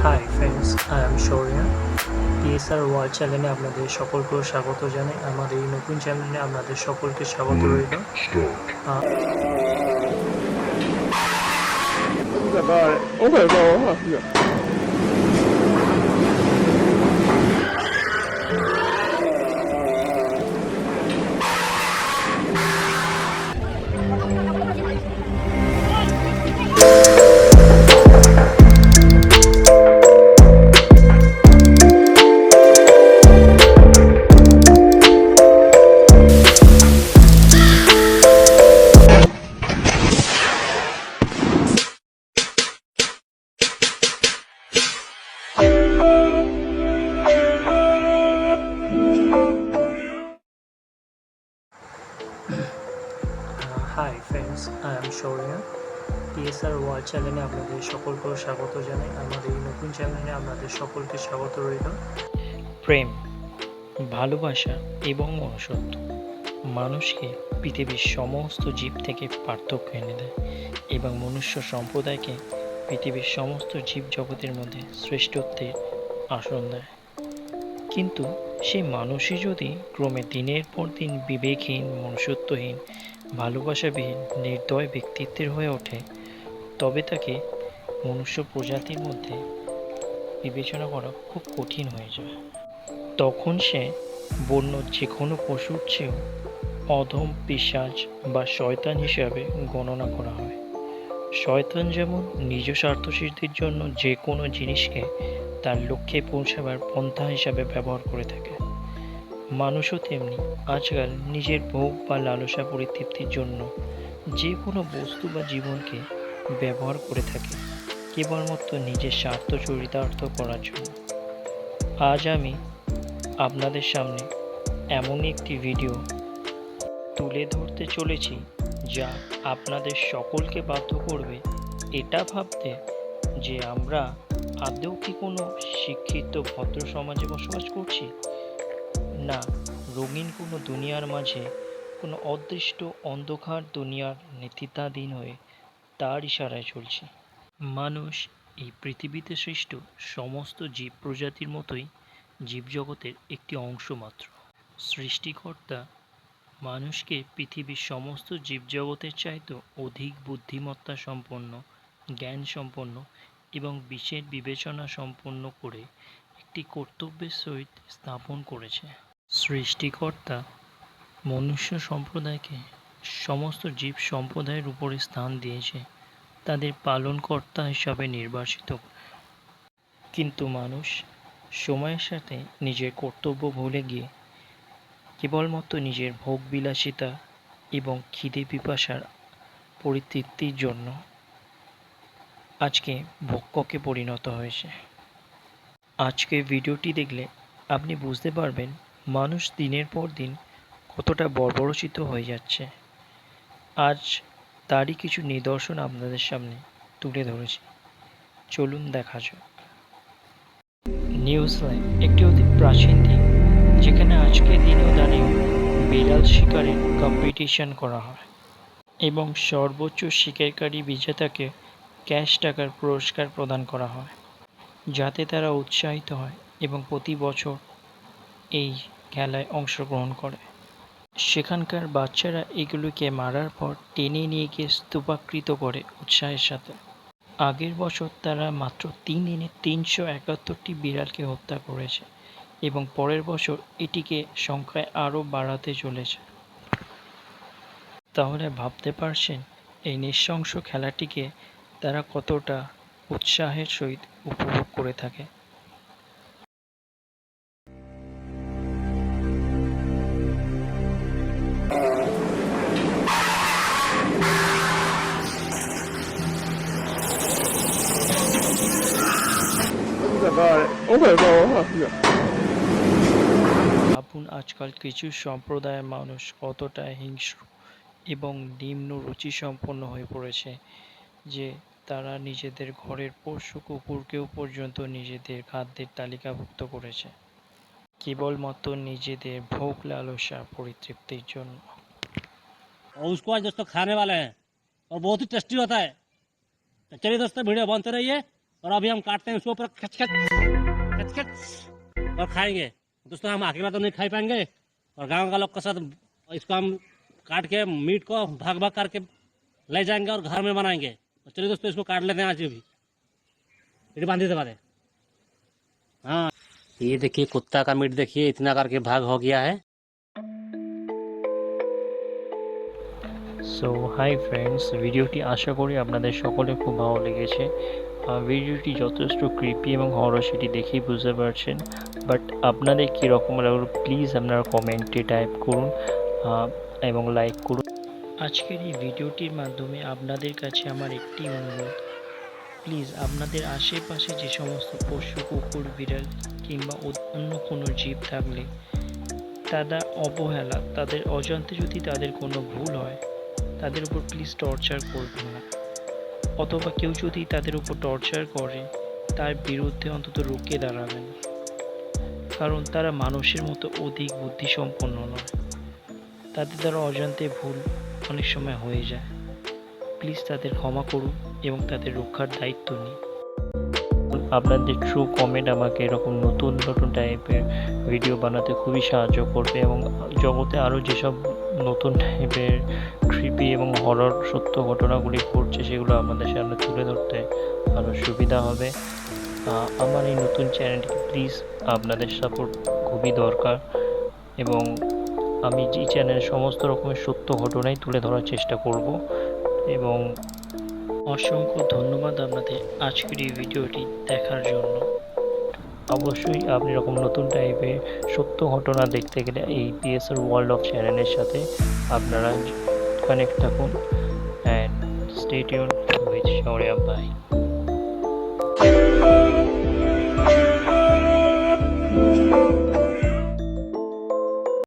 High friends, I am Shourya. TSR world চ্যানেলে আপনাদের সকলকে স্বাগত জানাই। আমাদের এই নতুন চ্যানেলে আপনাদের সকলকে স্বাগত রইল। Hi friends, I am Shourya. TSR world চ্যানেলে আপনাদের সকলকে স্বাগত জানাই। আমাদের এই নতুন চ্যানেলে আপনাদের সকলকে স্বাগত রইল। প্রেম, ভালোবাসা এবং মনুষ্যত্ব মানুষকে পৃথিবীর সমস্ত জীব থেকে পার্থক্য এনে দেয় এবং মনুষ্য সম্প্রদায়কে পৃথিবীর সমস্ত জীব জগতের মধ্যে শ্রেষ্ঠত্বের আসন দেয়। কিন্তু সেই মানুষই যদি ক্রমে দিনের পর দিন বিবেকহীন, মনুষ্যত্বহীন, ভালোবাসাবিহীন, নির্দয় ব্যক্তিত্বের হয়ে ওঠে, তবে তাকে মনুষ্য প্রজাতির মধ্যে বিবেচনা করা খুব কঠিন হয়ে যায়। তখন সে বন্য যে কোনো পশুর চেয়েও অধম, পিশাচ বা শয়তান হিসাবে গণনা করা হয়। শয়তান যেমন নিজ স্বার্থসিদ্ধির জন্য যে কোনো জিনিসকে তার লক্ষ্যে পৌঁছাবার পন্থা হিসাবে ব্যবহার করে থাকে, মানুষও তেমনি আজকাল নিজের ভোগ বা লালসা পরিতৃপ্তির জন্য যে কোনো বস্তু বা জীবনকে ব্যবহার করে থাকে কেবলমাত্র নিজের স্বার্থ চরিতার্থ করার জন্য। আজ আমি আপনাদের সামনে এমনই একটি ভিডিও তুলে ধরতে চলেছি যা আপনাদের সকলকে বাধ্য করবে এটা ভাবতে যে আমরা আদৌ কি কোনো শিক্ষিত ভদ্র সমাজে বসবাস করছি, না রঙিন কোনো দুনিয়ার মাঝে কোনো অদৃষ্ট অন্ধকার দুনিয়ার নেতৃত্বাধীন হয়ে তার ইশারায় চলছি। মানুষ এই পৃথিবীতে সৃষ্ট সমস্ত জীব প্রজাতির মতোই জীবজগতের একটি অংশ মাত্র। সৃষ্টিকর্তা মানুষকে পৃথিবীর সমস্ত জীবজগতের চাইতেও অধিক বুদ্ধিমত্তা সম্পন্ন, জ্ঞান সম্পন্ন এবং বিশেষ বিবেচনা সম্পন্ন করে একটি কর্তব্যের সহিত স্থাপন করেছে। সৃষ্টিকর্তা মনুষ্য সম্প্রদায়কে সমস্ত জীব সম্প্রদায়ের উপরে স্থান দিয়েছে তাদের পালনকর্তা হিসাবে নির্বাচিত। কিন্তু মানুষ সময়ের সাথে নিজের কর্তব্য ভুলে গিয়ে কেবলমাত্র নিজের ভোগবিলাসিতা এবং খিদে পিপাসার পরিতৃপ্তির জন্য আজকে ভক্ষকে পরিণত হয়েছে। আজকে ভিডিওটি দেখলে আপনি বুঝতে পারবেন মানুষ দিনের পর দিন কতটা বর্বরচিত হয়ে যাচ্ছে। আজ তারই কিছু নিদর্শন আপনাদের সামনে তুলে ধরেছি, চলুন দেখা যাক। নিউজিল্যান্ড একটি অতি প্রাচীন দ্বীপ যেখানে আজকের দিনেও দাঁড়িয়ে বিড়াল শিকারের কম্পিটিশন করা হয় এবং সর্বোচ্চ শিকারকারী বিজেতাকে ক্যাশ টাকার পুরস্কার প্রদান করা হয় যাতে তারা উৎসাহিত হয় এবং প্রতি বছর এই খেলায় অংশগ্রহণ করে। সেখানকার বাচ্চারা এগুলোকে মারার পর টেনে নিয়ে গিয়ে স্তূপাকৃত করে উৎসাহের সাথে। আগের বছর তারা মাত্র 3 দিনে 371টি বিড়ালকে হত্যা করেছে এবং পরের বছর এটিকে সংখ্যায় আরও বাড়াতে চলেছে। তাহলে ভাবতে পারছেন এই নৃশংস খেলাটিকে তারা কতটা উৎসাহের সহিত উপভোগ করে থাকে। ভাবুন আজকাল কিছু সম্প্রদায়ের মানুষ কতটা হিংস্র এবং নিম্ন রুচি সম্পন্ন হয়ে পড়েছে যে তারা নিজেদের ঘরের পশু কুকুরকেও পর্যন্ত নিজেদের খাদ্যের তালিকাভুক্ত করেছে কেবলমাত্র নিজেদের ভোগ লালসা পরিতৃপ্তির জন্য। और उसको आज दोस्तों खाने वाले हैं और बहुत ही टेस्टी होता है। तो चलिए दोस्तों वीडियो बनते रहिए और अभी हम काटते हैं उसके ऊपर खच खच खच खच और खाएंगे। दोस्तों हम अकेला तो नहीं खा पाएंगे, और गांव का लोग के साथ इसको हम काट के मीट को भाग भाग करके ले जाएंगे और घर में बनाएंगे। तो चलिए दोस्तों इसको काट लेते हैं आज भी, ये बांध देते बारे। हाँ ये देखिए कुत्ता का मीट देखिए इतना करके भाग हो गया है। সো হাই ফ্রেন্ডস, ভিডিওটি আশা করি আপনাদের সকলে খুব ভালো লেগেছে। ভিডিওটি যথেষ্ট ক্রিপি এবং হরর সেটি দেখেই বুঝতে পারছেন, বাট আপনাদের কীরকম লাগলো প্লিজ আপনারা কমেন্টে টাইপ করুন এবং লাইক করুন। আজকের এই ভিডিওটির মাধ্যমে আপনাদের কাছে আমার একটি অনুরোধ, প্লিজ আপনাদের আশেপাশে যে সমস্ত পশু, কুকুর, বিড়াল কিংবা অন্য কোনো জীব থাকলে তারা অবহেলা, তাদের অজান্তে যদি তাদের কোনো ভুল হয় তাদের উপর প্লিজ টর্চার করবেন না, অথবা কেউ যদি তাদের উপর টর্চার করে তার বিরুদ্ধে অন্তত রুখে দাঁড়াবেন, কারণ তারা মানুষের মতো অধিক বুদ্ধিসম্পন্ন নয়, তাদের দ্বারা অজান্তে ভুল অনেক সময় হয়ে যায়। প্লিজ তাদের ক্ষমা করুন এবং তাদের রক্ষার দায়িত্ব নিন। আপনাদের ট্রু কমেন্ট আমাকে এরকম নতুন নতুন টাইপের ভিডিও বানাতে খুবই সাহায্য করবে এবং জগতে আরও যেসব নতুন টাইপের ক্রিপি এবং হরর সত্য ঘটনাগুলি ঘটছে সেগুলো আপনাদের সামনে তুলে ধরতে আরও সুবিধা হবে। আমার এই নতুন চ্যানেলটিকে প্লিজ আপনাদের সাপোর্ট খুবই দরকার, এবং আমি এই চ্যানেলে সমস্ত রকমের সত্য ঘটনাই তুলে ধরার চেষ্টা করব। এবং অসংখ্য ধন্যবাদ আপনাদের আজকের এই ভিডিওটি দেখার জন্য। অবশ্যই আপনি এরকম নতুন টাইপের সত্য ঘটনা দেখতে গেলে এই পিএসআর ওয়ার্ল্ড অফ চ্যানেলের সাথে আপনারা কানেক্ট থাকুন, অ্যান্ড স্টে টিউনড উইথ শৌর্য ভাই।